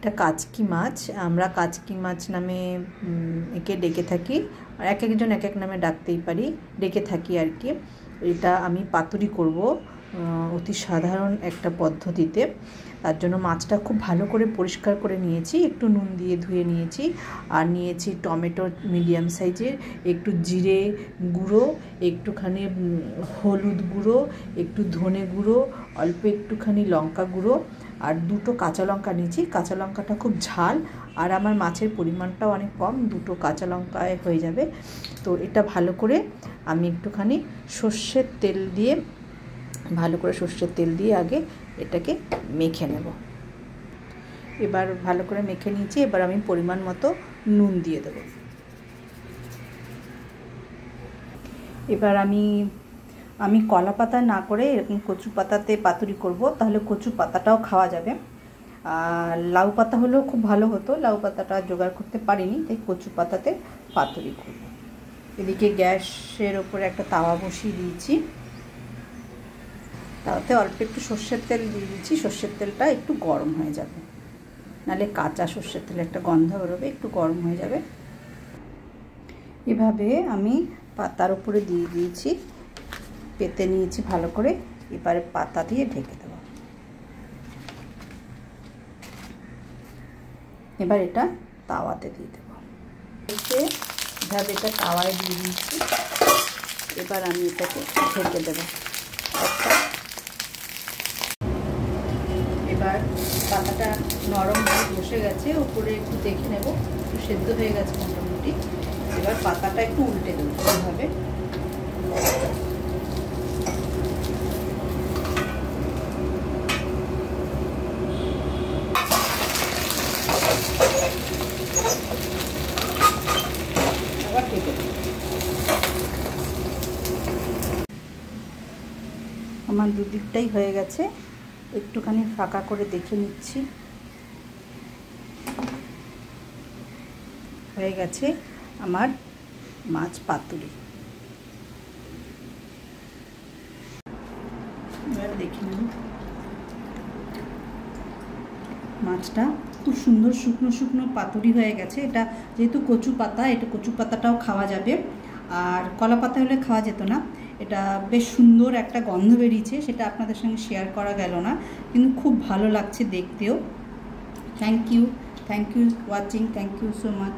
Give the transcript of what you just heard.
এটা কাচকি মাছ, আমরা কাচকি মাছ নামে একে ডেকে থাকি, আর এক একজন এক এক নামে ডাকতেই পারি, ডেকে থাকি আর কি। এটা আমি পাতুরি করব অতি সাধারণ একটা পদ্ধতিতে। তার জন্য মাছটা খুব ভালো করে পরিষ্কার করে নিয়েছি, একটু নুন দিয়ে ধুয়ে নিয়েছি, আর নিয়েছি টমেটো মিডিয়াম সাইজের, একটু জিরে গুঁড়ো, একটুখানি হলুদ গুঁড়ো, একটু ধনে গুঁড়ো, অল্প একটুখানি লঙ্কা গুঁড়ো, আর দুটো কাঁচা লঙ্কা নিয়েছি। কাঁচা লঙ্কাটা খুব ঝাল, আর আমার মাছের পরিমাণটাও অনেক কম, দুটো কাঁচা লঙ্কায় হয়ে যাবে। তো এটা ভালো করে আমি একটুখানি সর্ষের তেল দিয়ে আগে এটাকে মেখে নেব। এবার ভালো করে মেখে নিয়েছি, এবার আমি পরিমাণ মতো নুন দিয়ে দেব। এবার আমি কলা পাতা না করে এরকম কচু পাতাতে পাতুরি করব, তাহলে কচু পাতাটাও খাওয়া যাবে। আর লাউ পাতা হলেও খুব ভালো হতো, লাউ পাতাটা জোগাড় করতে পারিনি, তাই কচু পাতাতে পাতুরি করব। এদিকে গ্যাসের ওপরে একটা তাওয়া বসিয়ে দিয়েছি, তাতে অল্প একটু সর্ষের তেল দিয়ে দিচ্ছি। সর্ষের তেলটা একটু গরম হয়ে যাবে, নাহলে কাঁচা সর্ষের তেলে একটা গন্ধ বেরোবে, একটু গরম হয়ে যাবে। এভাবে আমি পাতার উপরে দিয়ে দিয়েছি, পেতে নিয়েছি ভালো করে। এবারে পাতা দিয়ে ঢেকে দেব। এবার এটা তাওয়াতে দিয়ে দেব। এভাবে এটা তাওয়ায় দিয়ে দিয়েছি, এবার আমি এটাকে ঢেকে দেব। এবার পাতাটা নরম হয়ে বসে গেছে, উপরে একটু দেখে নেব, একটু সেদ্ধ হয়ে গেছে মোটামুটি। এবার পাতাটা একটু উল্টে দেবো এইভাবে। আবার ঢেকে দেবো। আমার দুদিকটাই হয়ে গেছে, একটুখানি ফাঁকা করে দেখে নিচ্ছি। হয়ে গেছে আমার মাছ পাতুরি। এবার দেখে নিন, মাছটা খুব সুন্দর শুকনো শুকনো পাতুরি হয়ে গেছে। এটা যেহেতু কচু পাতা, এটা কচু পাতাটাও খাওয়া যাবে, আর কলা পাতা হলে খাওয়া যেত না। এটা বেশ সুন্দর একটা গন্ধ বেরিয়েছে, সেটা আপনাদের সঙ্গে শেয়ার করা গেল না, কিন্তু খুব ভালো লাগছে দেখতেও। Thank you watching, thank you so much.